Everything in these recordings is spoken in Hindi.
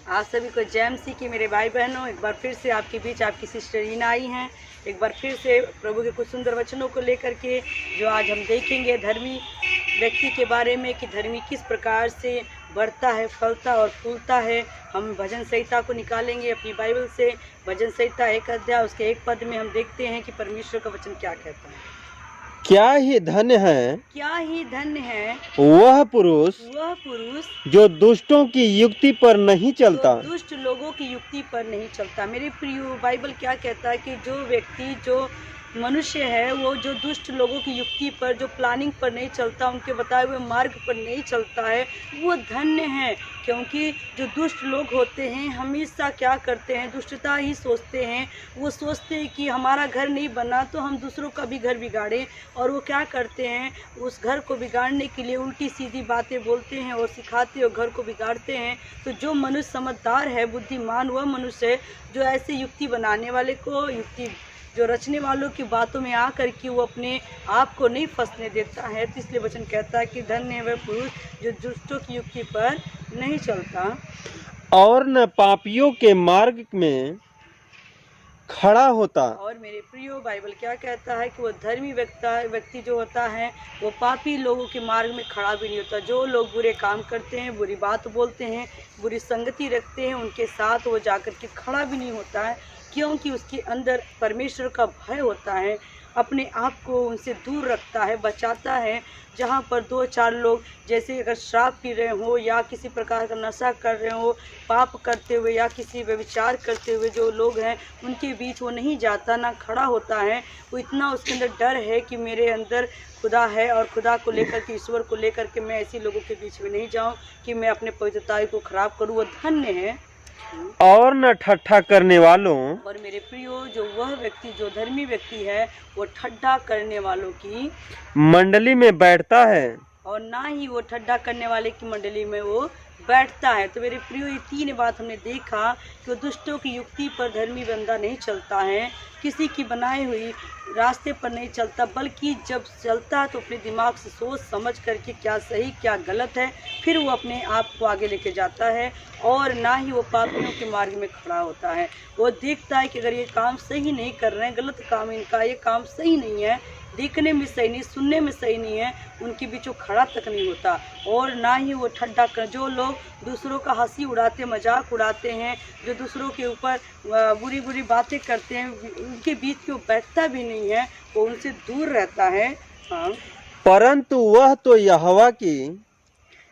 आप सभी को जय मसीह की मेरे भाई बहनों, एक बार फिर से आपके बीच आपकी सिस्टर रीना आई हैं। एक बार फिर से प्रभु के कुछ सुंदर वचनों को लेकर के जो आज हम देखेंगे धर्मी व्यक्ति के बारे में कि धर्मी किस प्रकार से बढ़ता है, फलता और फूलता है। हम भजन संहिता को निकालेंगे अपनी बाइबल से। भजन संहिता 1 अध्याय उसके 1 पद में हम देखते हैं कि परमेश्वर का वचन क्या कहता है। क्या ही धन्य है वह पुरुष जो दुष्टों की युक्ति पर नहीं चलता, दुष्ट लोगों की युक्ति पर नहीं चलता। मेरे प्रिय, बाइबल क्या कहता है कि जो व्यक्ति, जो मनुष्य है, वो जो दुष्ट लोगों की युक्ति पर, जो प्लानिंग पर नहीं चलता, उनके बताए हुए मार्ग पर नहीं चलता है, वो धन्य है। क्योंकि जो दुष्ट लोग होते हैं हमेशा क्या करते हैं, दुष्टता ही सोचते हैं। वो सोचते हैं कि हमारा घर नहीं बना तो हम दूसरों का भी घर बिगाड़ें, और वो क्या करते हैं, उस घर को बिगाड़ने के लिए उल्टी सीधी बातें बोलते हैं और सिखाते और घर को बिगाड़ते हैं। तो जो मनुष्य समझदार है, बुद्धिमान, वह मनुष्य है जो ऐसे युक्ति बनाने वाले को, युक्ति जो रचने वालों की बातों में आकर के वो अपने आप को नहीं फंसने देता है। तो इसलिए वचन कहता है कि धन्य है वह पुरुष जो दुष्टों की युक्ति पर नहीं चलता और न पापियों के मार्ग में खड़ा होता। और मेरे प्रियो, बाइबल क्या कहता है कि वो धर्मी व्यक्ति जो होता है वो पापी लोगों के मार्ग में खड़ा भी नहीं होता। जो लोग बुरे काम करते हैं, बुरी बात बोलते हैं, बुरी संगति रखते हैं, उनके साथ वो जाकर के खड़ा भी नहीं होता है, क्योंकि उसके अंदर परमेश्वर का भय होता है। अपने आप को उनसे दूर रखता है, बचाता है। जहाँ पर 2-4 लोग जैसे अगर शराब पी रहे हो या किसी प्रकार का नशा कर रहे हो, पाप करते हुए या किसी व्यभिचार करते हुए जो लोग हैं, उनके बीच वो नहीं जाता, ना खड़ा होता है। वो इतना उसके अंदर डर है कि मेरे अंदर खुदा है और खुदा को लेकर के, ईश्वर को लेकर के मैं ऐसे लोगों के बीच में नहीं जाऊं कि मैं अपने पवित्रता को खराब करूं। वो धन्य है। और न ठट्ठा करने वालों, और मेरे प्रियो, जो वह व्यक्ति, जो धर्मी व्यक्ति है, वो ठट्ठा करने वालों की मंडली में बैठता है, और ना ही वो ठट्ठा करने वाले की मंडली में वो बैठता है। तो मेरे प्रियो, ये 3 बात हमने देखा कि वो दुष्टों की युक्ति पर धर्मी बंदा नहीं चलता है, किसी की बनाई हुई रास्ते पर नहीं चलता, बल्कि जब चलता है तो अपने दिमाग से सोच समझ करके क्या सही क्या गलत है, फिर वो अपने आप को आगे लेके जाता है। और ना ही वो पापियों के मार्ग में खड़ा होता है। वो देखता है कि अगर ये काम सही नहीं कर रहे हैं, गलत काम इनका, ये काम सही नहीं है, देखने में सही नहीं, सुनने में सही नहीं है, उनके बीच वो खड़ा तक नहीं होता। और ना ही वो ठट्ठा कर, जो लोग दूसरों का हंसी उड़ाते, मजाक उड़ाते हैं, जो दूसरों के ऊपर बुरी बुरी बातें करते हैं, उनके बीच में वो बैठता भी नहीं है, वो उनसे दूर रहता है। हाँ, परंतु वह तो यहोवा की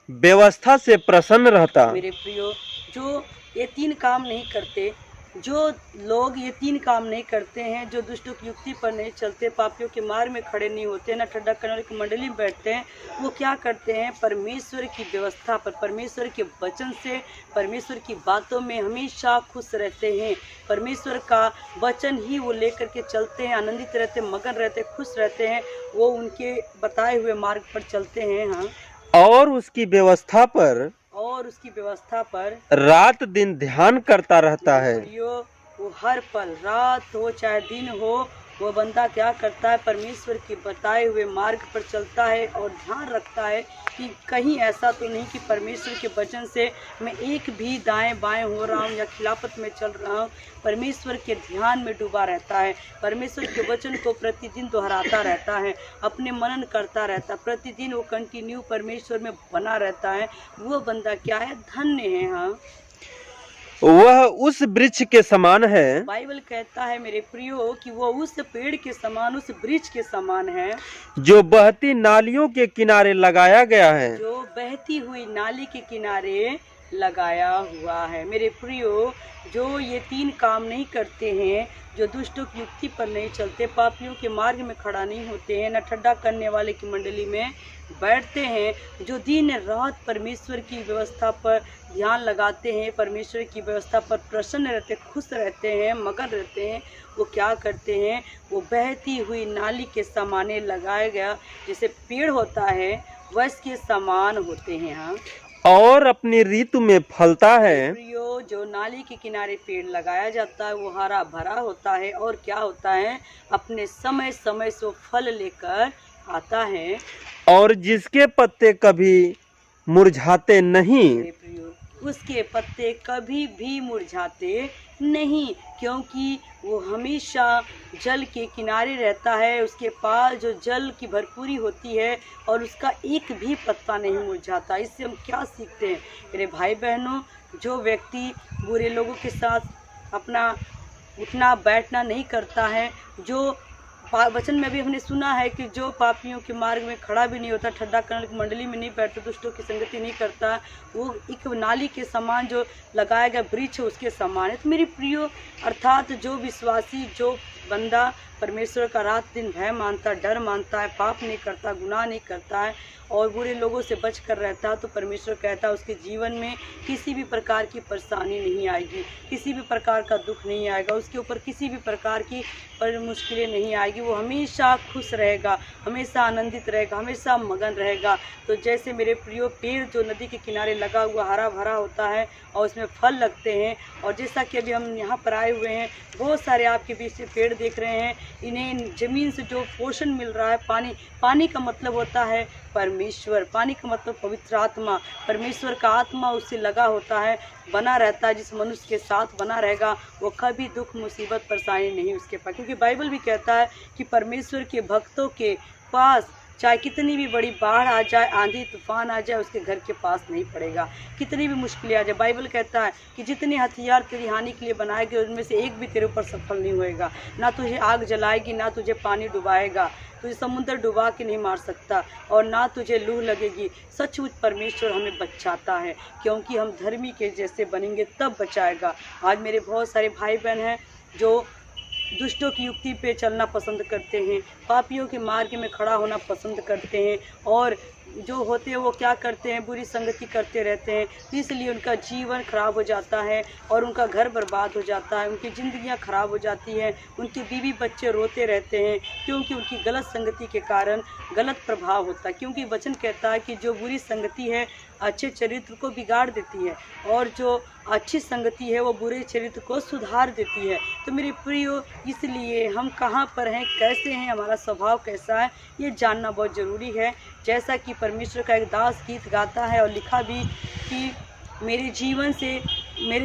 व्यवस्था से प्रसन्न रहता। मेरे प्रियो, जो ये 3 काम नहीं करते, जो लोग ये 3 काम नहीं करते हैं, जो दुष्टों की युक्ति पर नहीं चलते, पापियों के मार्ग में खड़े नहीं होते, ना ठट्ठा करने वाले की मंडली में बैठते हैं, वो क्या करते हैं, परमेश्वर की व्यवस्था पर, परमेश्वर के वचन से, परमेश्वर की बातों में हमेशा खुश रहते हैं। परमेश्वर का वचन ही वो लेकर के चलते हैं, आनंदित रहते, मगन रहते, खुश रहते हैं। वो उनके बताए हुए मार्ग पर चलते हैं। हाँ, और उसकी व्यवस्था पर रात दिन ध्यान करता रहता है। वो हर पल, रात हो चाहे दिन हो, वो बंदा क्या करता है, परमेश्वर के बताए हुए मार्ग पर चलता है और ध्यान रखता है कि कहीं ऐसा तो नहीं कि परमेश्वर के वचन से मैं एक भी दाएं बाएं हो रहा हूँ या खिलाफत में चल रहा हूँ। परमेश्वर के ध्यान में डूबा रहता है, परमेश्वर के वचन को प्रतिदिन दोहराता रहता है, अपने मनन करता रहता है, प्रतिदिन वो कंटिन्यू परमेश्वर में बना रहता है। वो बंदा क्या है, धन्य है। हाँ, वह उस वृक्ष के समान है। बाइबल कहता है मेरे प्रियो कि वो उस पेड़ के समान, उस वृक्ष के समान है जो बहती नालियों के किनारे लगाया गया है, जो बहती हुई नाली के किनारे लगाया हुआ है। मेरे प्रियो, जो ये 3 काम नहीं करते हैं, जो दुष्टों की युक्ति पर नहीं चलते, पापियों के मार्ग में खड़ा नहीं होते हैं, न ठट्ठा करने वाले की मंडली में बैठते हैं, जो दिन रात परमेश्वर की व्यवस्था पर ध्यान लगाते हैं, परमेश्वर की व्यवस्था पर प्रसन्न रहते, खुश रहते हैं, मगन रहते हैं, वो क्या करते हैं, वो बहती हुई नाली के समाने लगाया गया जैसे पेड़ होता है वैसे समान होते हैं। हाँ, और अपनी ऋतु में फलता है। प्रियो, जो नाली के किनारे पेड़ लगाया जाता है वो हरा भरा होता है, और क्या होता है, अपने समय समय से वो फल लेकर आता है, और जिसके पत्ते कभी मुरझाते नहीं। प्रियो, उसके पत्ते कभी भी मुरझाते नहीं, क्योंकि वो हमेशा जल के किनारे रहता है। उसके पास जो जल की भरपूरी होती है और उसका एक भी पत्ता नहीं मुरझाता। इससे हम क्या सीखते हैं मेरे भाई बहनों? जो व्यक्ति बुरे लोगों के साथ अपना उठना बैठना नहीं करता है, जो वचन में भी हमने सुना है कि जो पापियों के मार्ग में खड़ा भी नहीं होता, ठड्डा कर्ण की मंडली में नहीं बैठता, दुष्टों की संगति नहीं करता, वो एक नाली के समान जो लगाया गया वृक्ष उसके समान है। तो मेरी प्रियो, अर्थात जो विश्वासी, जो बंदा परमेश्वर का रात दिन भय मानता, डर मानता है, पाप नहीं करता, गुनाह नहीं करता है और बुरे लोगों से बच कर रहता है, तो परमेश्वर कहता है उसके जीवन में किसी भी प्रकार की परेशानी नहीं आएगी, किसी भी प्रकार का दुख नहीं आएगा, उसके ऊपर किसी भी प्रकार की मुश्किलें नहीं आएगी। वो हमेशा खुश रहेगा, हमेशा आनंदित रहेगा, हमेशा मगन रहेगा। तो जैसे मेरे प्रियो पेड़ जो नदी के किनारे लगा हुआ हरा भरा होता है और उसमें फल लगते हैं, और जैसा कि अभी हम यहाँ पर आए हुए हैं, बहुत सारे आपके बीच से पेड़ देख रहे हैं, इन्हें ज़मीन से जो पोषण मिल रहा है, पानी का मतलब होता है परमेश्वर, पानी का मतलब पवित्र आत्मा, परमेश्वर का आत्मा उससे लगा होता है, बना रहता है। जिस मनुष्य के साथ बना रहेगा वो कभी दुख मुसीबत परेशानी नहीं उसके पास, क्योंकि बाइबल भी कहता है कि परमेश्वर के भक्तों के पास चाहे कितनी भी बड़ी बाढ़ आ जाए, आंधी तूफान आ जाए, उसके घर के पास नहीं पड़ेगा, कितनी भी मुश्किलें आ जाए। बाइबल कहता है कि जितने हथियार तेरी हानि के लिए बनाए गए उनमें से एक भी तेरे ऊपर सफल नहीं होएगा, ना तुझे आग जलाएगी, ना तुझे पानी डुबाएगा, तुझे समुद्र डुबा के नहीं मार सकता, और ना तुझे लू लगेगी। सचमुच परमेश्वर हमें बचाता है, क्योंकि हम धर्मी के जैसे बनेंगे तब बचाएगा। आज मेरे बहुत सारे भाई बहन हैं जो दुष्टों की युक्ति पे चलना पसंद करते हैं, पापियों के मार्ग में खड़ा होना पसंद करते हैं, और जो होते हैं वो क्या करते हैं, बुरी संगति करते रहते हैं, इसलिए उनका जीवन खराब हो जाता है और उनका घर बर्बाद हो जाता है, उनकी ज़िंदगियां खराब हो जाती हैं, उनके बीवी बच्चे रोते रहते हैं, क्योंकि उनकी गलत संगति के कारण गलत प्रभाव होता है। क्योंकि वचन कहता है कि जो बुरी संगति है अच्छे चरित्र को बिगाड़ देती है, और जो अच्छी संगति है वो बुरे चरित्र को सुधार देती है। तो मेरे प्रियो, इसलिए हम कहाँ पर हैं, कैसे हैं, हमारा स्वभाव कैसा है, ये जानना बहुत ज़रूरी है। जैसा कि परमेश्वर का एक दास गीत गाता है और लिखा भी कि मेरे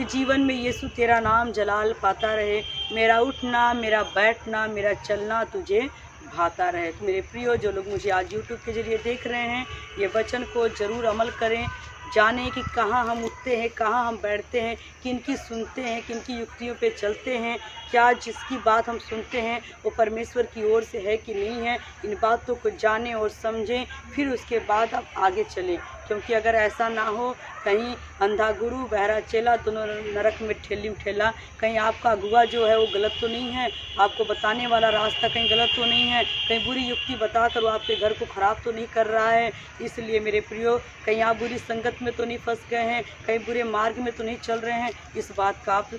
जीवन में यीशु तेरा नाम जलाल पाता रहे, मेरा उठना, मेरा बैठना, मेरा चलना तुझे भाता रहे। तो मेरे प्रियो, जो लोग मुझे आज यूट्यूब के जरिए देख रहे हैं, ये वचन को ज़रूर अमल करें, जानें कि कहाँ हम उठते हैं, कहाँ हम बैठते हैं, किनकी सुनते हैं, किनकी युक्तियों पे चलते हैं, क्या जिसकी बात हम सुनते हैं वो परमेश्वर की ओर से है कि नहीं है। इन बातों को जानें और समझें, फिर उसके बाद आप आगे चलें, क्योंकि अगर ऐसा ना हो, कहीं अंधा गुरु बहरा चेला दोनों नरक में ठेली ठेला, कहीं आपका अगुआ जो है वो गलत तो नहीं है, आपको बताने वाला रास्ता कहीं गलत तो नहीं है, कहीं बुरी युक्ति बताकर वो आपके घर को ख़राब तो नहीं कर रहा है। इसलिए मेरे प्रियो, कहीं आप बुरी संगत में तो नहीं फंस गए हैं, कहीं बुरे मार्ग में तो नहीं चल रहे हैं। इस बात का आप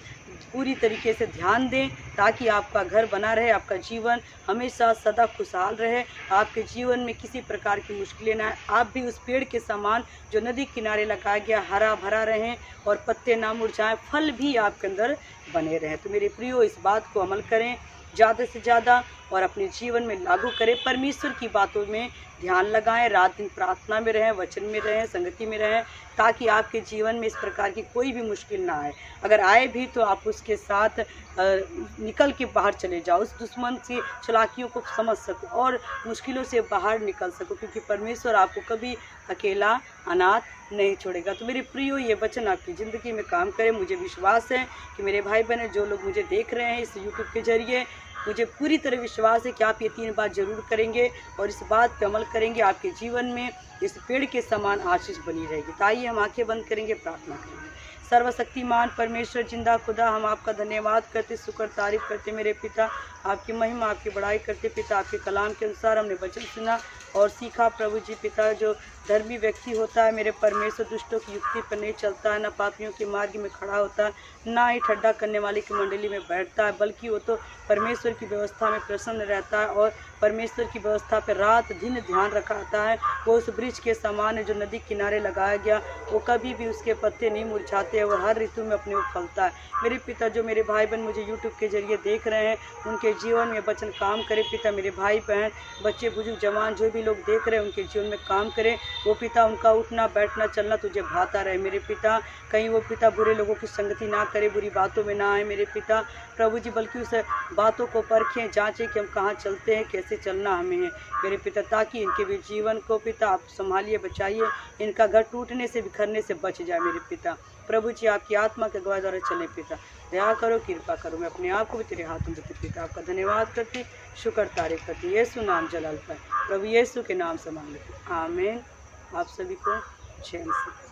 पूरी तरीके से ध्यान दें, ताकि आपका घर बना रहे, आपका जीवन हमेशा सदा खुशहाल रहे, आपके जीवन में किसी प्रकार की मुश्किलें ना आए, आप भी उस पेड़ के समान जो नदी किनारे लगाया गया हरा भरा रहें और पत्ते ना मुरझाएं, फल भी आपके अंदर बने रहें। तो मेरे प्रियो, इस बात को अमल करें ज़्यादा से ज़्यादा और अपने जीवन में लागू करें। परमेश्वर की बातों में ध्यान लगाएं, रात दिन प्रार्थना में रहें, वचन में रहें, संगति में रहें, ताकि आपके जीवन में इस प्रकार की कोई भी मुश्किल ना आए। अगर आए भी तो आप उसके साथ निकल के बाहर चले जाओ, उस दुश्मन से चालाकियों को समझ सको और मुश्किलों से बाहर निकल सको, क्योंकि परमेश्वर आपको कभी अकेला अनाथ नहीं छोड़ेगा। तो मेरे प्रियो, ये वचन आपकी ज़िंदगी में काम करे। मुझे विश्वास है कि मेरे भाई बहन जो लोग मुझे देख रहे हैं इस यूट्यूब के जरिए, मुझे पूरी तरह विश्वास है कि आप ये 3 बात ज़रूर करेंगे और इस बात पे अमल करेंगे, आपके जीवन में इस पेड़ के समान आशीष बनी रहेगी। तो आइए हम आंखें बंद करेंगे, प्रार्थना करेंगे। सर्वशक्तिमान परमेश्वर जिंदा खुदा, हम आपका धन्यवाद करते, शुक्र तारीफ करते मेरे पिता, आपकी महिमा आपकी बड़ाई करते पिता। आपके कलाम के अनुसार हमने वचन सुना और सीखा प्रभु जी पिता। जो धर्मी व्यक्ति होता है मेरे परमेश्वर, दुष्टों की युक्ति पर नहीं चलता है, न पापियों के मार्ग में खड़ा होता है, ना ही ठड्डा करने वाले की मंडली में बैठता है, बल्कि वो तो परमेश्वर की व्यवस्था में प्रसन्न रहता है और परमेश्वर की व्यवस्था पर रात दिन ध्यान रखाता है। वो उस वृक्ष के समान है जो नदी किनारे लगाया गया, वो कभी भी उसके पत्ते नहीं मुरझाते, वो हर ऋतु में अपने को फलता है। मेरे पिता, जो मेरे भाई बहन मुझे यूट्यूब के जरिए देख रहे हैं, उनके जीवन में वचन काम करे पिता। मेरे भाई बहन, बच्चे बुजुर्ग जवान जो भी सभी लोग देख रहे हैं उनके जीवन में काम करें। वो पिता उनका उठना बैठना चलना तुझे भाता रहे मेरे पिता। कहीं वो पिता बुरे लोगों की संगति ना करे, बुरी बातों में ना आए मेरे पिता प्रभु जी, बल्कि उस बातों को परखें जांचें कि हम कहाँ चलते हैं, कैसे चलना हमें है मेरे पिता, ताकि इनके भी जीवन को पिता आप संभालिए बचाइए, इनका घर टूटने से बिखरने से बच जाए मेरे पिता प्रभु जी। आपकी आत्मा के गवाह द्वारा चले पिता, दया करो कृपा करो। मैं अपने आप को भी तेरे हाथों में देती पिता, आपका धन्यवाद करती, शुक्र तारीफ करती, यीशु नाम जलाल पाए प्रभु यीशु के नाम से मांग लेती, आमीन। आप सभी को जय मसीह।